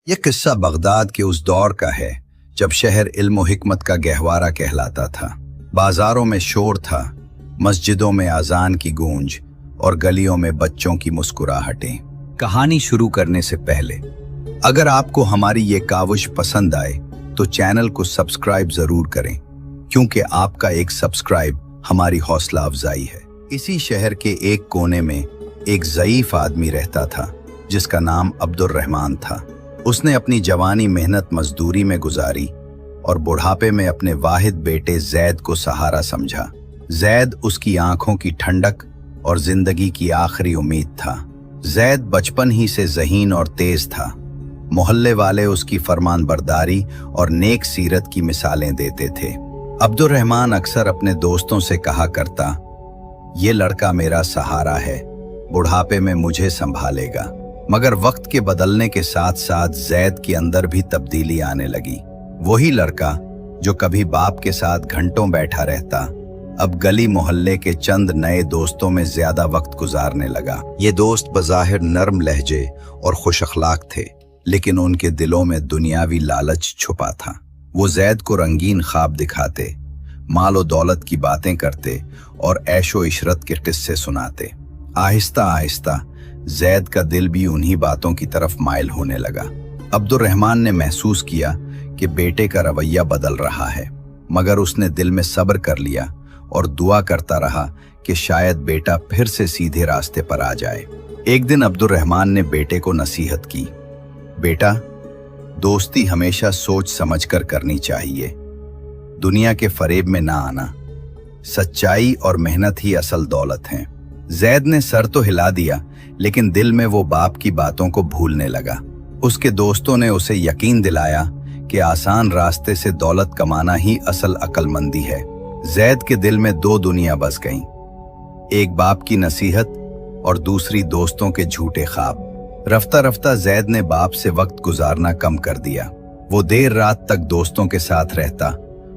ये किस्सा बगदाद के उस दौर का है जब शहर इल्म और हिकमत का गहवारा कहलाता था। बाजारों में शोर था, मस्जिदों में अजान की गूंज और गलियों में बच्चों की मुस्कुराहटें। कहानी शुरू करने से पहले अगर आपको हमारी ये काविश पसंद आए तो चैनल को सब्सक्राइब जरूर करें, क्योंकि आपका एक सब्सक्राइब हमारी हौसला अफजाई है। इसी शहर के एक कोने में एक ज़ईफ आदमी रहता था जिसका नाम अब्दुर रहमान था। उसने अपनी जवानी मेहनत मजदूरी में गुजारी और बुढ़ापे में अपने वाहिद बेटे जैद को सहारा समझा। जैद उसकी आंखों की ठंडक और जिंदगी की आखिरी उम्मीद था। जैद बचपन ही से ज़हीन और तेज था। मोहल्ले वाले उसकी फरमानबरदारी और नेक सीरत की मिसालें देते थे। अब्दुर रहमान अक्सर अपने दोस्तों से कहा करता, ये लड़का मेरा सहारा है, बुढ़ापे में मुझे संभालेगा। मगर वक्त के बदलने के साथ साथ जैद के अंदर भी तब्दीली आने लगी। वही लड़का जो कभी बाप के साथ घंटों बैठा रहता, अब गली मोहल्ले के चंद नए दोस्तों में ज्यादा वक्त गुजारने लगा। ये दोस्त बज़ाहिर नर्म लहजे और खुश अखलाक थे, लेकिन उनके दिलों में दुनियावी लालच छुपा था। वो जैद को रंगीन ख्वाब दिखाते, माल और दौलत की बातें करते और ऐशो इशरत के किस्से सुनाते। आहिस्ता आहिस्ता जैद का दिल भी उन्हीं बातों की तरफ माइल होने लगा। अब्दुर रहमान ने महसूस किया कि बेटे का रवैया बदल रहा है, मगर उसने दिल में सब्र कर लिया और दुआ करता रहा कि शायद बेटा फिर से सीधे रास्ते पर आ जाए। एक दिन अब्दुर रहमान ने बेटे को नसीहत की, बेटा, दोस्ती हमेशा सोच समझकर करनी चाहिए, दुनिया के फरेब में ना आना। सच्चाई और मेहनत ही असल दौलत है। जैद ने सर तो हिला दिया, लेकिन दिल में वो बाप की बातों को भूलने लगा। उसके दोस्तों ने उसे यकीन दिलाया कि आसान रास्ते से दौलत कमाना ही असल अक्लमंदी है। जैद के दिल में दो दुनिया बस गईं, एक बाप की नसीहत और दूसरी दोस्तों के झूठे ख्वाब। रफ्ता रफ्ता जैद ने बाप से वक्त गुजारना कम कर दिया। वो देर रात तक दोस्तों के साथ रहता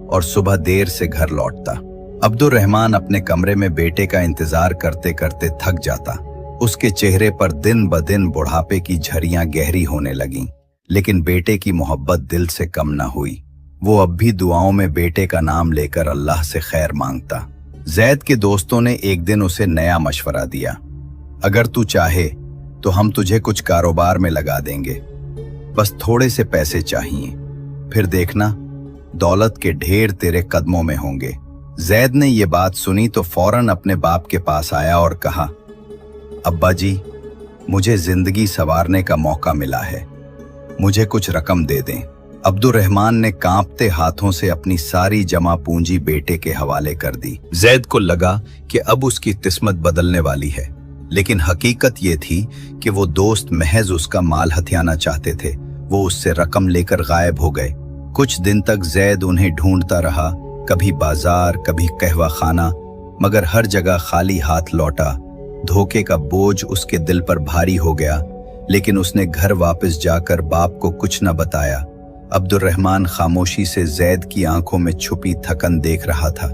और सुबह देर से घर लौटता। अब्दुर रहमान अपने कमरे में बेटे का इंतजार करते करते थक जाता। उसके चेहरे पर दिन ब दिन बुढ़ापे की झरियां गहरी होने लगीं, लेकिन बेटे की मोहब्बत दिल से कम न हुई। वो अब भी दुआओं में बेटे का नाम लेकर अल्लाह से खैर मांगता। जैद के दोस्तों ने एक दिन उसे नया मशवरा दिया, अगर तू चाहे तो हम तुझे कुछ कारोबार में लगा देंगे, बस थोड़े से पैसे चाहिए, फिर देखना दौलत के ढेर तेरे कदमों में होंगे। जैद ने ये बात सुनी तो फौरन अपने बाप के पास आया और कहा, अब्बा जी, मुझे जिंदगी संवारने का मौका मिला है, मुझे कुछ रकम दे दें। अब्दुर रहमान ने कांपते हाथों से अपनी सारी जमा पूंजी बेटे के हवाले कर दी। जैद को लगा कि अब उसकी किस्मत बदलने वाली है, लेकिन हकीकत ये थी कि वो दोस्त महज उसका माल हथियाना चाहते थे। वो उससे रकम लेकर गायब हो गए। कुछ दिन तक जैद उन्हें ढूंढता रहा, कभी बाजार, कभी कहवा खाना, मगर हर जगह खाली हाथ लौटा। धोखे का बोझ उसके दिल पर भारी हो गया, लेकिन उसने घर वापस जाकर बाप को कुछ न बताया। अब्दुर रहमान खामोशी से जैद की आंखों में छुपी थकन देख रहा था।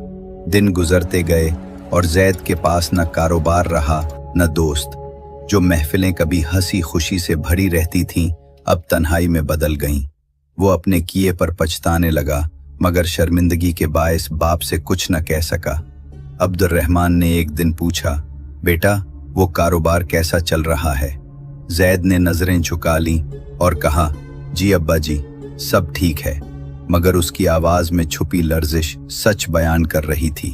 दिन गुजरते गए और जैद के पास न कारोबार रहा न दोस्त। जो महफिलें कभी हंसी खुशी से भरी रहती थीं, अब तन्हाई में बदल गईं। वो अपने किए पर पछताने लगा, मगर शर्मिंदगी के बायस बाप से कुछ न कह सका। अब्दुर रहमान ने एक दिन पूछा, बेटा, वो कारोबार कैसा चल रहा है? जैद ने नजरें झुका ली और कहा, जी अब्बा जी, सब ठीक है। मगर उसकी आवाज में छुपी लर्जिश सच बयान कर रही थी।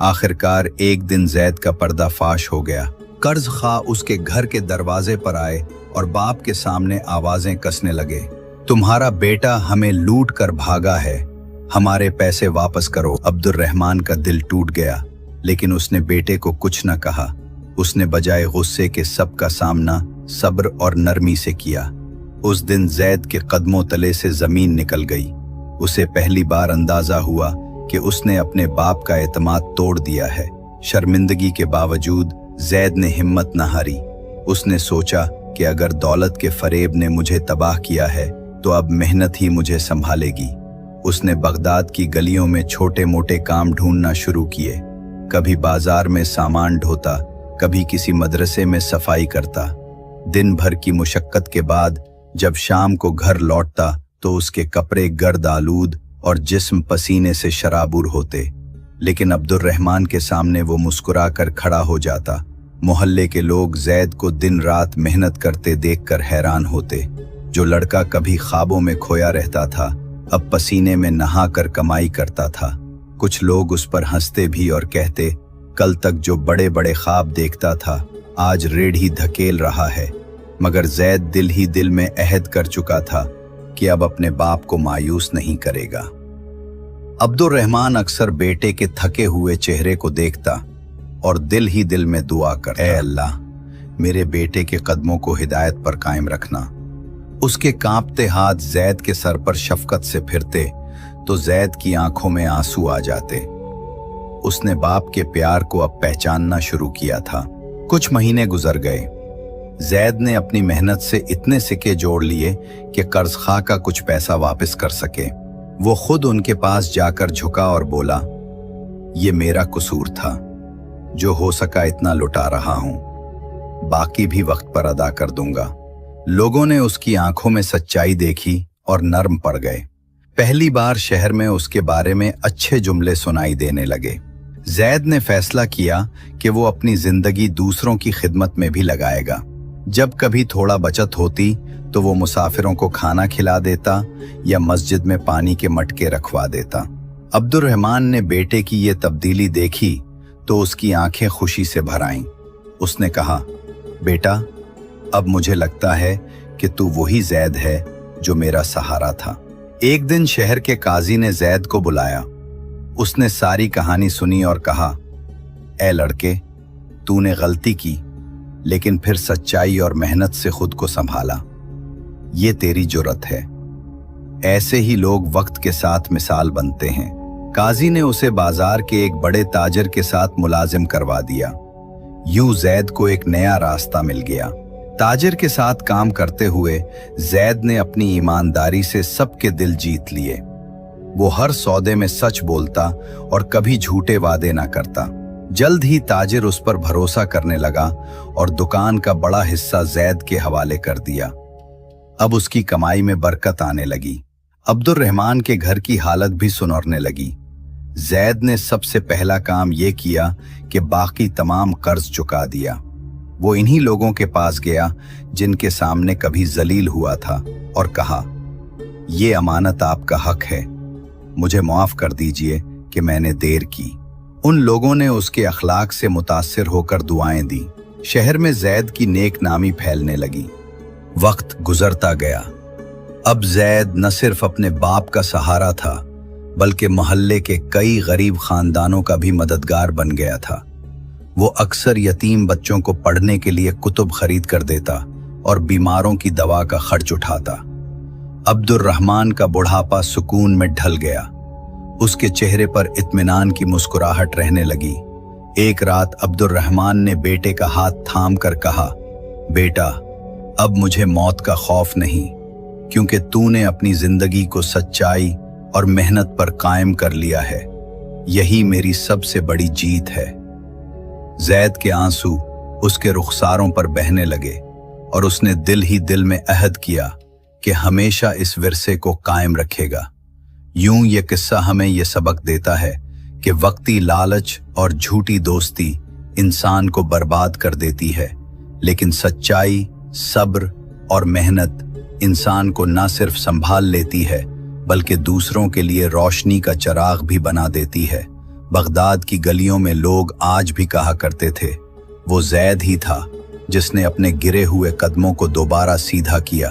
आखिरकार एक दिन जैद का पर्दाफाश हो गया। कर्ज खा उसके घर के दरवाजे पर आए और बाप के सामने आवाजें कसने लगे, तुम्हारा बेटा हमें लूट कर भागा है, हमारे पैसे वापस करो। अब्दुर रहमान का दिल टूट गया, लेकिन उसने बेटे को कुछ न कहा। उसने बजाय गुस्से के सबका सामना सब्र और नरमी से किया। उस दिन जैद के कदमों तले से जमीन निकल गई। उसे पहली बार अंदाजा हुआ कि उसने अपने बाप का एतमाद तोड़ दिया है। शर्मिंदगी के बावजूद जैद ने हिम्मत न हारी। उसने सोचा कि अगर दौलत के फरेब ने मुझे तबाह किया है तो अब मेहनत ही मुझे संभालेगी। उसने बगदाद की गलियों में छोटे मोटे काम ढूंढना शुरू किए। कभी बाजार में सामान ढोता, कभी किसी मदरसे में सफाई करता। दिन भर की मुशक्कत के बाद जब शाम को घर लौटता तो उसके कपड़े गर्द आलूद और जिस्म पसीने से शराबुर होते, लेकिन अब्दुर्रहमान के सामने वो मुस्कुरा कर खड़ा हो जाता। मोहल्ले के लोग जैद को दिन रात मेहनत करते देखकर हैरान होते। जो लड़का कभी ख्वाबों में खोया रहता था अब पसीने में नहा कर कमाई करता था। कुछ लोग उस पर हंसते भी और कहते, कल तक जो बड़े बड़े ख्वाब देखता था आज रेढ़ी धकेल रहा है। मगर जैद दिल ही दिल में अहद कर चुका था कि अब अपने बाप को मायूस नहीं करेगा। अब्दुर्रहमान अक्सर बेटे के थके हुए चेहरे को देखता और दिल ही दिल में दुआ करता, ऐ अल्लाह मेरे बेटे के कदमों को हिदायत पर कायम रखना। उसके कांपते हाथ जैद के सर पर शफकत से फिरते तो जैद की आंखों में आंसू आ जाते। उसने बाप के प्यार को अब पहचानना शुरू किया था। कुछ महीने गुजर गए। जैद ने अपनी मेहनत से इतने सिक्के जोड़ लिए कि कर्ज खा का कुछ पैसा वापस कर सके। वो खुद उनके पास जाकर झुका और बोला, ये मेरा कसूर था, जो हो सका इतना लुटा रहा हूं, बाकी भी वक्त पर अदा कर दूंगा। लोगों ने उसकी आंखों में सच्चाई देखी और नर्म पड़ गए। पहली बार शहर में उसके बारे में अच्छे जुमले सुनाई देने लगे। जैद ने फैसला किया कि वो अपनी जिंदगी दूसरों की खिदमत में भी लगाएगा। जब कभी थोड़ा बचत होती तो वो मुसाफिरों को खाना खिला देता या मस्जिद में पानी के मटके रखवा देता। अब्दुर्रहमान ने बेटे की ये तब्दीली देखी तो उसकी आंखें खुशी से भर आईं। उसने कहा, बेटा अब मुझे लगता है कि तू वही जैद है जो मेरा सहारा था। एक दिन शहर के काजी ने जैद को बुलाया। उसने सारी कहानी सुनी और कहा, ऐ लड़के, तूने गलती की लेकिन फिर सच्चाई और मेहनत से खुद को संभाला। ये तेरी जुर्रत है। ऐसे ही लोग वक्त के साथ मिसाल बनते हैं। काजी ने उसे बाजार के एक बड़े ताजर के साथ मुलाजिम करवा दिया। यूं जैद को एक नया रास्ता मिल गया। ताजर के साथ काम करते हुए जैद ने अपनी ईमानदारी से सबके दिल जीत लिए। वो हर सौदे में सच बोलता और कभी झूठे वादे ना करता। जल्द ही ताजिर उस पर भरोसा करने लगा और दुकान का बड़ा हिस्सा जैद के हवाले कर दिया। अब उसकी कमाई में बरकत आने लगी। अब्दुर्रहमान के घर की हालत भी सुनरने लगी। जैद ने सबसे पहला काम ये किया कि बाकी तमाम कर्ज चुका दिया। वो इन्हीं लोगों के पास गया जिनके सामने कभी जलील हुआ था और कहा, ये अमानत आपका हक है, मुझे माफ कर दीजिए कि मैंने देर की। उन लोगों ने उसके अखलाक से मुतासिर होकर दुआएं दी। शहर में जैद की नेक नामी फैलने लगी। वक्त गुजरता गया। अब जैद न सिर्फ अपने बाप का सहारा था बल्कि मोहल्ले के कई गरीब खानदानों का भी मददगार बन गया था। वो अक्सर यतीम बच्चों को पढ़ने के लिए कुतुब खरीद कर देता और बीमारों की दवा का खर्च उठाता। अब्दुर्रहमान का बुढ़ापा सुकून में ढल गया। उसके चेहरे पर इत्मीनान की मुस्कुराहट रहने लगी। एक रात अब्दुर्रहमान ने बेटे का हाथ थाम कर कहा, बेटा अब मुझे मौत का खौफ नहीं, क्योंकि तूने अपनी जिंदगी को सच्चाई और मेहनत पर कायम कर लिया है। यही मेरी सबसे बड़ी जीत है। जैद के आंसू उसके रुखसारों पर बहने लगे और उसने दिल ही दिल में अहद किया कि हमेशा इस विरसे को कायम रखेगा। यूं ये किस्सा हमें ये सबक देता है कि वक्ती लालच और झूठी दोस्ती इंसान को बर्बाद कर देती है, लेकिन सच्चाई, सब्र और मेहनत इंसान को न सिर्फ संभाल लेती है बल्कि दूसरों के लिए रोशनी का चिराग भी बना देती है। बगदाद की गलियों में लोग आज भी कहा करते थे, वो जैद ही था जिसने अपने गिरे हुए कदमों को दोबारा सीधा किया।